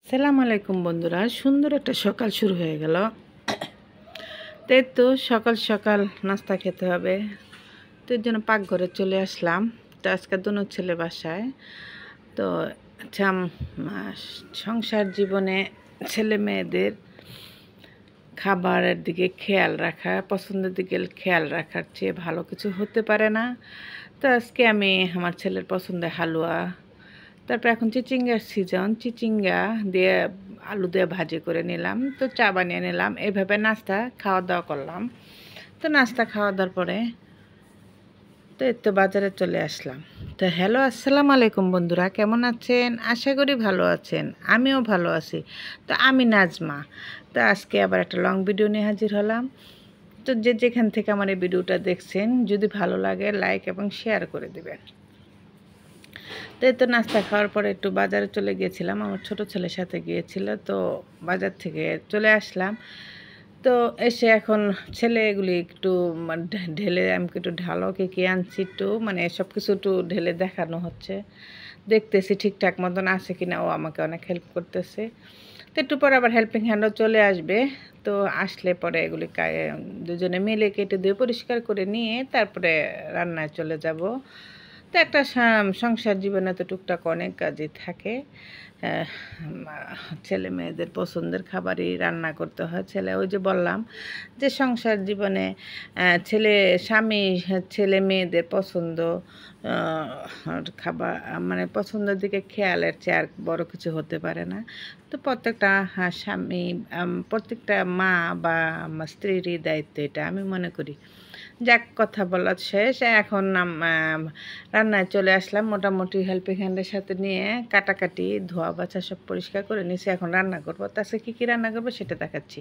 আসসালামু আলাইকুম বন্ধুরা, সুন্দর একটা সকাল শুরু হয়ে গেল। তো সকাল সকাল নাস্তা খেতে হবে, তো এর জন্য পাকঘরে চলে আসলাম। তো আজকে দুনো ছেলে বাসায়। তো আচ্ছা, সংসার জীবনে ছেলে মেয়েদের খাবারের দিকে খেয়াল রাখা, পছন্দের দিকে খেয়াল রাখার চেয়ে ভালো কিছু হতে পারে না। তো আজকে আমি আমার ছেলের পছন্দের হালুয়া, তারপর এখন চিচিঙ্গার সিজন, চিচিঙ্গা দিয়ে আলু দিয়ে ভাজি করে নিলাম, তো চা বানিয়ে নিলাম। এইভাবে নাস্তা খাওয়া দাওয়া করলাম। তো নাস্তা খাওয়া দাওয়ার পরে তো বাজারে চলে আসলাম। তো হ্যালো, আসসালামু আলাইকুম বন্ধুরা, কেমন আছেন? আশা করি ভালো আছেন, আমিও ভালো আছি। তো আমি নাজমা। তো আজকে আবার একটা লং ভিডিও নিয়ে হাজির হলাম। তো যেখান থেকে আমার এই ভিডিওটা দেখছেন, যদি ভালো লাগে লাইক এবং শেয়ার করে দেবেন। তো নাস্তা খাওয়ার পরে একটু বাজারে চলে গিয়েছিলাম, আমার ছোট ছেলের সাথে গিয়েছিল। তো বাজার থেকে চলে আসলাম। তো এসে এখন ছেলে এগুলি একটু ঢেলে, আমি একটু ঢালো কি আনছি, একটু সব কিছু একটু ঢেলে দেখানো হচ্ছে, দেখতেছি ঠিকঠাক মতন আছে কিনা। ও আমাকে অনেক হেল্প করতেছে। তো একটু পরে আবার হেল্পিং হ্যান্ডও চলে আসবে। তো আসলে পরে এগুলি দুজনে মিলে কেটে দিয়ে পরিষ্কার করে নিয়ে তারপরে রান্নায় চলে যাব। তো একটা সংসার জীবনে তো টুকটাক অনেক কাজই থাকে। ছেলে মেয়েদের পছন্দের খাবারই রান্না করতে হয়। ওই যে বললাম যে সংসার জীবনে স্বামী ছেলে মেয়েদের পছন্দ খাবার, পছন্দের দিকে খেয়ালের চেয়ে আর বড় কিছু হতে পারে না। তো প্রত্যেকটা স্বামী, প্রত্যেকটা মা বা স্ত্রীরই দায়িত্ব এটা, আমি মনে করি। যাক, কথা বলা শেষ। এখন রান্নায় চলে আসলাম, মোটামুটি হেল্পিং হ্যান্ডের সাথে নিয়ে কাটাকাটি ধোয়া বাছা সব পরিষ্কার করে নিয়েছি। এখন রান্না করবো। তো আজকে কী রান্না করবো সেটা দেখাচ্ছি।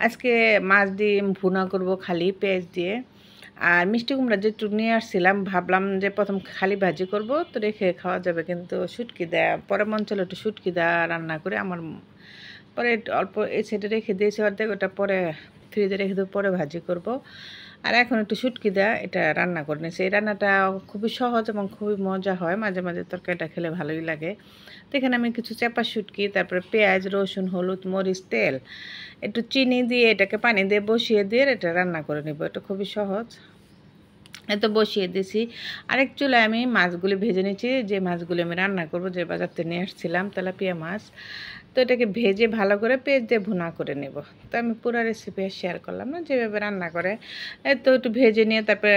আজকে মাছ দিয়ে ভুনা করব খালি পেঁয়াজ দিয়ে। আর মিষ্টি কুমড়া যেটু নিয়ে আসছিলাম, ভাবলাম যে প্রথম খালি ভাজি করব, তো রেখে খাওয়া যাবে, কিন্তু শুটকি দেয়া পরে মন চলো একটু শুটকি দেওয়া রান্না করে। আমার পরে অল্প এই সাইডে রেখে দিয়েছি অর্ধেক, ওটা পরে ফ্রিজে রেখে দেবো, পরে ভাজি করব। আর এখন একটু শুটকি দেওয়া এটা রান্না করে নিয়েছি। এই রান্নাটা খুবই সহজ এবং খুবই মজা হয়, মাঝে মাঝে তরকারিটা খেলে ভালোই লাগে। তো এখানে আমি কিছু চাপা শুটকি, তারপরে পেঁয়াজ, রসুন, হলুদ, মরিচ, তেল, একটু চিনি দিয়ে এটাকে পানি দিয়ে বসিয়ে দিয়ে এটা রান্না করে নেব। এটা খুবই সহজ। এত বসিয়ে দিয়েছি। আরেক চুলায় আমি মাছগুলি ভেজে নিচ্ছি, যে মাছগুলি আমি রান্না করব, যে বাজার থেকে নিয়ে আসছিলাম তেলাপিয়া মাছ। তো এটাকে ভেজে ভালো করে পেঁয়াজ দিয়ে ভুনা করে নেব। তো আমি পুরো রেসিপি শেয়ার করলাম না, যেভাবে রান্না করে। তো একটু ভেজে নিয়ে তারপরে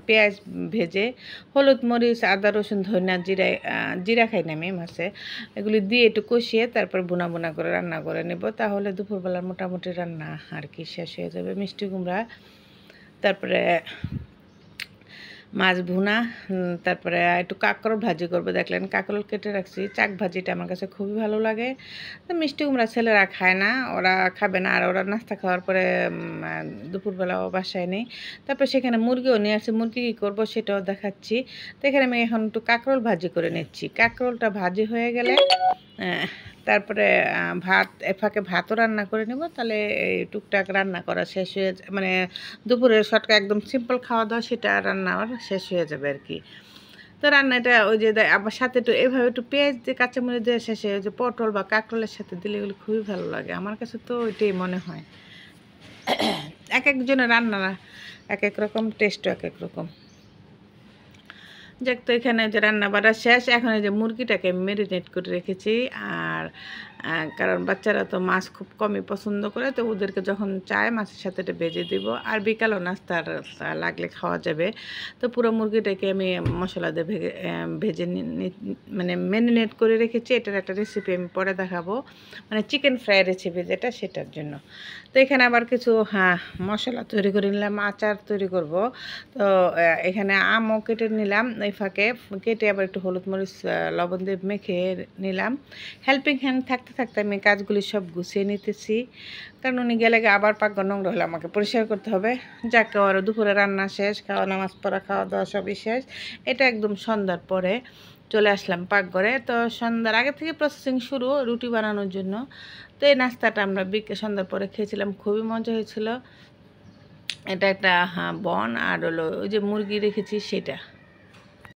পেঁয়াজ ভেজে হলুদ, মরিচ, আদা, রসুন, ধনিয়া, জিরা খাই না আমি মাছে, এগুলি দিয়ে একটু কষিয়ে তারপর ভুনা করে রান্না করে নেব। তাহলে দুপুরবেলার মোটামুটি রান্না আর কি শেষ হয়ে যাবে। মিষ্টি কুমড়া, তারপরে মাছ ভুনা, তারপরে একটু কাঁকরোল ভাজি করবো। দেখলেন কাঁকরোল কেটে রাখছি। চাক ভাজিটা আমার কাছে খুবই ভালো লাগে। তো মিষ্টি কুমড়া ছেলেরা খায় না, ওরা খাবে না। আর ওরা নাস্তা খাওয়ার পরে দুপুরবেলা ও বাসায় নেই। তারপর সেখানে মুরগিও নিয়ে আসছে, মুরগি কী করবো সেটাও দেখাচ্ছি। তো এখানে আমি এখন একটু কাঁকরোল ভাজি করে নিচ্ছি। কাঁকরোলটা ভাজি হয়ে গেলে তারপরে ভাত, ফাঁকে ভাতও রান্না করে নেব। তাহলে এই টুকটাক রান্না করা শেষ হয়ে দুপুরের শর্টকা একদম সিম্পল খাওয়া দাওয়া, সেটা রান্না শেষ হয়ে যাবে আর কি। তো রান্নাটা ওই যে আবার সাথে একটু এভাবে একটু পেঁয়াজ দিয়ে কাঁচামরিচ দিয়ে শেষে ওই যে পটল বা কাঁকরোলের সাথে দিলে এগুলো খুবই ভালো লাগে। আমার কাছে তো ওইটাই মনে হয়। এক একজনের রান্না এক এক রকম, টেস্টও এক এক রকম। যাক, তো এখানে যে রান্না বাড়া শেষ। এখন এই যে মুরগিটাকে ম্যারিনেট করে রেখেছি। আর কারণ বাচ্চারা তো মাছ খুব কমই পছন্দ করে, তো ওদেরকে যখন চায় মাছের সাথে এটা ভেজে দিব। আর বিকালও নাস্তার লাগলে খাওয়া যাবে। তো পুরো মুরগিটাকে আমি মশলা দিয়ে ভেজে ম্যারিনেট করে রেখেছি। এটার একটা রেসিপি আমি পরে দেখাবো, চিকেন ফ্রাই রেসিপি যেটা, সেটার জন্য। তো এখানে আবার কিছু মশলা তৈরি করে নিলাম, আচার তৈরি করব। তো এখানে আমও কেটে নিলাম, এই ফাঁকে কেটে আবার একটু হলুদ, মরিচ, লবণ দিয়ে মেখে নিলাম। হেল্পিং হ্যান্ড থাকতে থাকতে আমি কাজগুলি সব গুছিয়ে নিতেছি, কারণ উনি গেলে আবার পাকঘর নোংরা হলে আমাকে পরিষ্কার করতে হবে। যাক, আর দুপুরে রান্না শেষ, খাওয়া নামাজ পড়া খাওয়া দাওয়া সবই শেষ। এটা একদম সন্ধ্যার পরে চলে আসলাম পাকঘরে। তো সন্ধ্যার আগে থেকে প্রসেসিং শুরু রুটি বানানোর জন্য। তো এই নাস্তাটা আমরা সন্ধ্যার পরে খেয়েছিলাম, খুবই মজা হয়েছিল। এটা একটা বন, আর হলো ওই যে মুরগি রেখেছি সেটা।